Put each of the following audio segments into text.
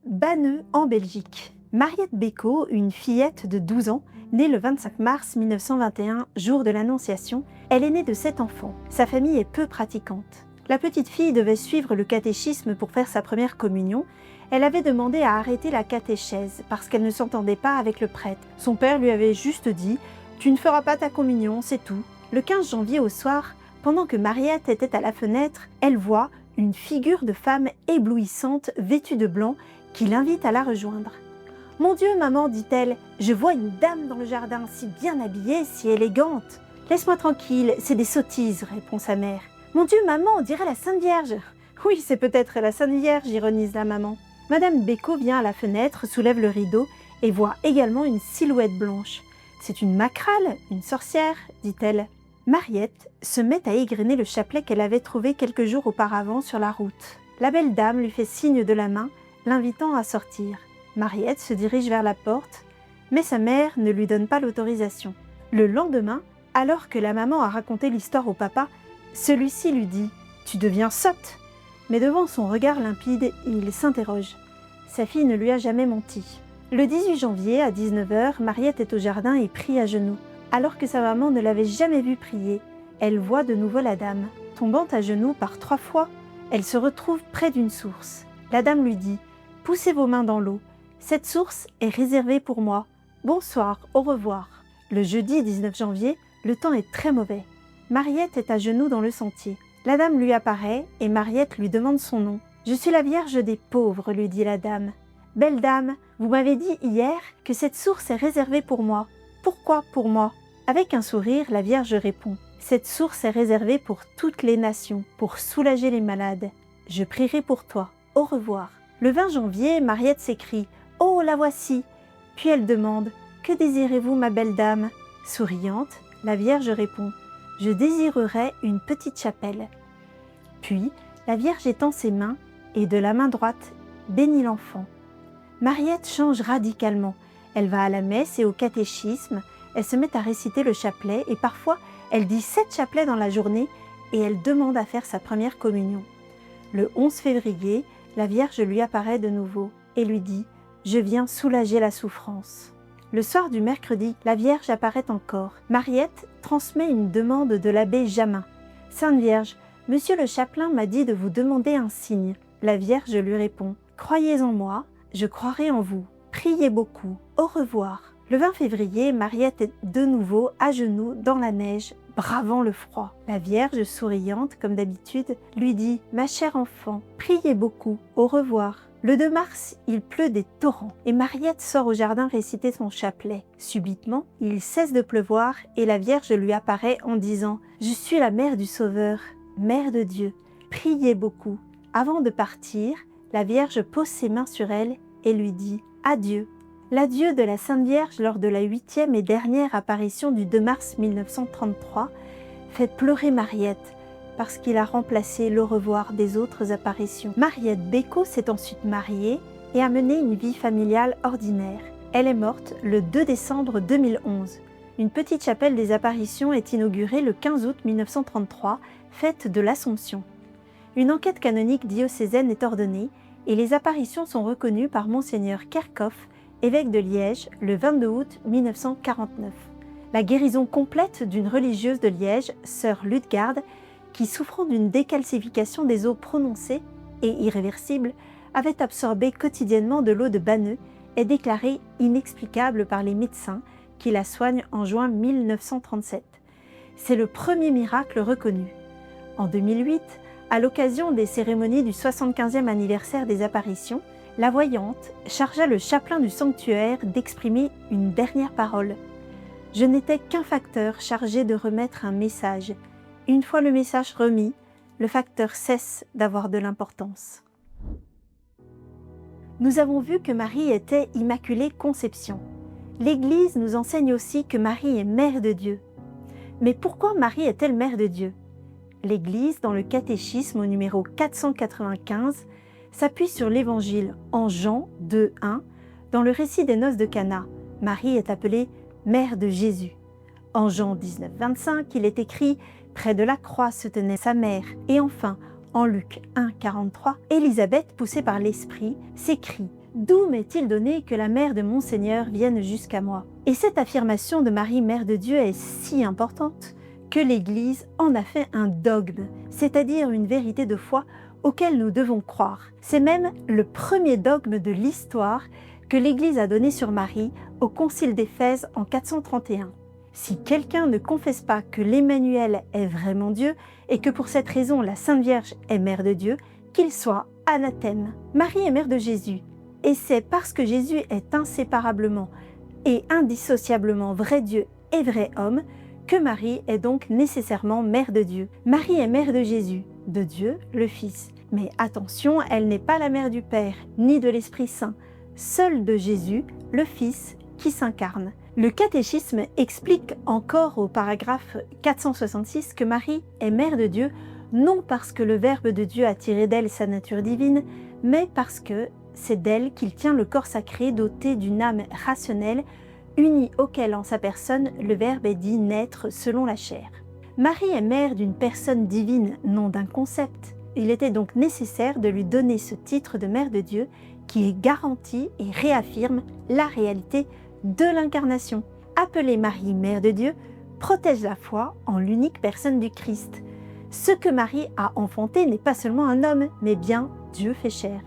Banneux en Belgique. Mariette Bécaud, une fillette de 12 ans, née le 25 mars 1921, jour de l'Annonciation, elle est née de 7 enfants. Sa famille est peu pratiquante. La petite fille devait suivre le catéchisme pour faire sa première communion. Elle avait demandé à arrêter la catéchèse parce qu'elle ne s'entendait pas avec le prêtre. Son père lui avait juste dit « Tu ne feras pas ta communion, c'est tout ». Le 15 janvier au soir, pendant que Mariette était à la fenêtre, elle voit une figure de femme éblouissante vêtue de blanc qui l'invite à la rejoindre. « Mon Dieu, maman, dit-elle, je vois une dame dans le jardin, si bien habillée, si élégante. »« Laisse-moi tranquille, c'est des sottises, répond sa mère. »« Mon Dieu, maman, on dirait la Sainte Vierge. »« Oui, c'est peut-être la Sainte Vierge, ironise la maman. » Madame Bécaud vient à la fenêtre, soulève le rideau et voit également une silhouette blanche. « C'est une macrale, une sorcière, dit-elle. » Mariette se met à égrener le chapelet qu'elle avait trouvé quelques jours auparavant sur la route. La belle dame lui fait signe de la main, l'invitant à sortir. Mariette se dirige vers la porte, mais sa mère ne lui donne pas l'autorisation. Le lendemain, alors que la maman a raconté l'histoire au papa, celui-ci lui dit « Tu deviens sotte !» Mais devant son regard limpide, il s'interroge. Sa fille ne lui a jamais menti. Le 18 janvier, à 19 h, Mariette est au jardin et prie à genoux. Alors que sa maman ne l'avait jamais vue prier, elle voit de nouveau la dame. Tombant à genoux par 3 fois, elle se retrouve près d'une source. La dame lui dit « Poussez vos mains dans l'eau. Cette source est réservée pour moi. Bonsoir, au revoir. » Le jeudi 19 janvier, le temps est très mauvais. Mariette est à genoux dans le sentier. La dame lui apparaît et Mariette lui demande son nom. « Je suis la Vierge des pauvres, lui dit la dame. Belle dame, vous m'avez dit hier que cette source est réservée pour moi. Pourquoi pour moi ?» Avec un sourire, la Vierge répond « Cette source est réservée pour toutes les nations, pour soulager les malades. Je prierai pour toi. Au revoir. » Le 20 janvier, Mariette s'écrie « Oh, la voici !» Puis elle demande « Que désirez-vous, ma belle dame ?» Souriante, la Vierge répond « Je désirerais une petite chapelle. » Puis, la Vierge étend ses mains et de la main droite bénit l'enfant. Mariette change radicalement. Elle va à la messe et au catéchisme, elle se met à réciter le chapelet et parfois elle dit 7 chapelets dans la journée et elle demande à faire sa première communion. Le 11 février, la Vierge lui apparaît de nouveau et lui dit « Je viens soulager la souffrance ». Le soir du mercredi, la Vierge apparaît encore. Mariette transmet une demande de l'abbé Jamin. « Sainte Vierge, monsieur le chapelain m'a dit de vous demander un signe. » La Vierge lui répond « Croyez en moi, je croirai en vous. Priez beaucoup. Au revoir. » Le 20 février, Mariette est de nouveau à genoux dans la neige, bravant le froid. La Vierge, souriante comme d'habitude, lui dit « Ma chère enfant, priez beaucoup. Au revoir. » Le 2 mars, il pleut des torrents et Mariette sort au jardin réciter son chapelet. Subitement, il cesse de pleuvoir et la Vierge lui apparaît en disant « Je suis la mère du Sauveur, mère de Dieu. Priez beaucoup. » Avant de partir, la Vierge pose ses mains sur elle et lui dit « Adieu ». L'adieu de la Sainte Vierge lors de la 8e et dernière apparition du 2 mars 1933 fait pleurer Mariette parce qu'il a remplacé le revoir des autres apparitions. Mariette Bécaud s'est ensuite mariée et a mené une vie familiale ordinaire. Elle est morte le 2 décembre 2011. Une petite chapelle des apparitions est inaugurée le 15 août 1933, fête de l'Assomption. Une enquête canonique diocésaine est ordonnée et les apparitions sont reconnues par Monseigneur Kerkhoff, évêque de Liège, le 22 août 1949. La guérison complète d'une religieuse de Liège, sœur Ludegarde, qui souffrant d'une décalcification des os prononcée et irréversible, avait absorbé quotidiennement de l'eau de Banneux, est déclarée inexplicable par les médecins qui la soignent en juin 1937. C'est le premier miracle reconnu. En 2008, à l'occasion des cérémonies du 75e anniversaire des apparitions, la voyante chargea le chapelain du sanctuaire d'exprimer une dernière parole. « Je n'étais qu'un facteur chargé de remettre un message. Une fois le message remis, le facteur cesse d'avoir de l'importance. » Nous avons vu que Marie était Immaculée Conception. L'Église nous enseigne aussi que Marie est Mère de Dieu. Mais pourquoi Marie est-elle Mère de Dieu? L'Église, dans le catéchisme au numéro 495, s'appuie sur l'Évangile en Jean 2:1. Dans le récit des noces de Cana, Marie est appelée Mère de Jésus. En Jean 19:25, il est écrit « Près de la croix se tenait sa mère ». Et enfin, en Luc 1:43, Élisabeth, poussée par l'Esprit, s'écrie « D'où m'est-il donné que la mère de mon Seigneur vienne jusqu'à moi ?» Et cette affirmation de Marie, Mère de Dieu, est si importante que l'Église en a fait un dogme, c'est-à-dire une vérité de foi auquel nous devons croire. C'est même le premier dogme de l'histoire que l'Église a donné sur Marie au Concile d'Éphèse en 431. Si quelqu'un ne confesse pas que l'Emmanuel est vraiment Dieu et que pour cette raison la Sainte Vierge est Mère de Dieu, qu'il soit anathème. Marie est Mère de Jésus, et c'est parce que Jésus est inséparablement et indissociablement vrai Dieu et vrai homme que Marie est donc nécessairement Mère de Dieu. Marie est Mère de Jésus, de Dieu le Fils. Mais attention, elle n'est pas la mère du Père, ni de l'Esprit Saint, seule de Jésus, le Fils, qui s'incarne. Le catéchisme explique encore au paragraphe 466 que Marie est Mère de Dieu, non parce que le Verbe de Dieu a tiré d'elle sa nature divine, mais parce que c'est d'elle qu'il tient le corps sacré doté d'une âme rationnelle, unie auquel en sa personne le Verbe est dit naître selon la chair. Marie est mère d'une personne divine, non d'un concept. Il était donc nécessaire de lui donner ce titre de Mère de Dieu qui garantit et réaffirme la réalité de l'incarnation. Appeler Marie Mère de Dieu protège la foi en l'unique personne du Christ. Ce que Marie a enfanté n'est pas seulement un homme, mais bien Dieu fait chair.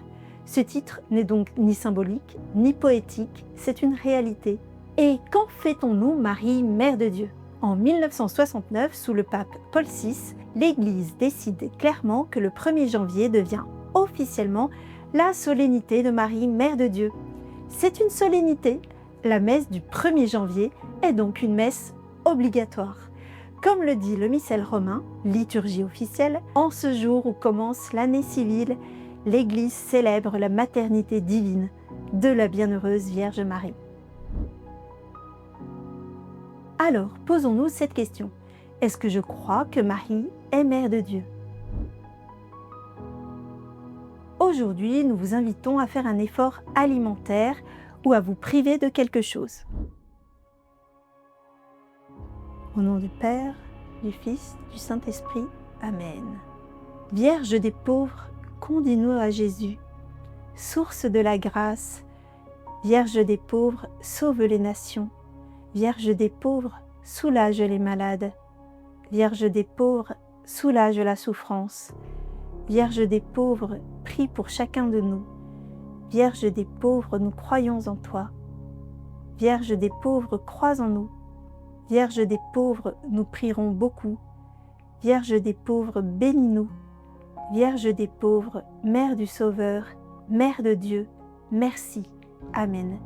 Ce titre n'est donc ni symbolique, ni poétique, c'est une réalité. Et quand fêtons-nous Marie, Mère de Dieu ? En 1969, sous le pape Paul VI, l'Église décide clairement que le 1er janvier devient officiellement la solennité de Marie, Mère de Dieu. C'est une solennité. La messe du 1er janvier est donc une messe obligatoire. Comme le dit le missel romain, liturgie officielle, en ce jour où commence l'année civile, l'Église célèbre la maternité divine de la bienheureuse Vierge Marie. Alors, posons-nous cette question. Est-ce que je crois que Marie est Mère de Dieu ? Aujourd'hui, nous vous invitons à faire un effort alimentaire ou à vous priver de quelque chose. Au nom du Père, du Fils, du Saint-Esprit. Amen. Vierge des pauvres, conduis-nous à Jésus. Source de la grâce, Vierge des pauvres, sauve les nations. Vierge des pauvres, soulage les malades. Vierge des pauvres, soulage la souffrance. Vierge des pauvres, prie pour chacun de nous. Vierge des pauvres, nous croyons en toi. Vierge des pauvres, crois en nous. Vierge des pauvres, nous prierons beaucoup. Vierge des pauvres, bénis-nous. Vierge des pauvres, Mère du Sauveur, Mère de Dieu, merci. Amen.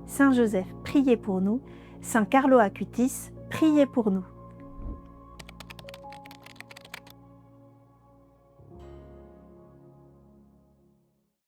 Saint Joseph, priez pour nous. Saint Carlo Acutis, priez pour nous.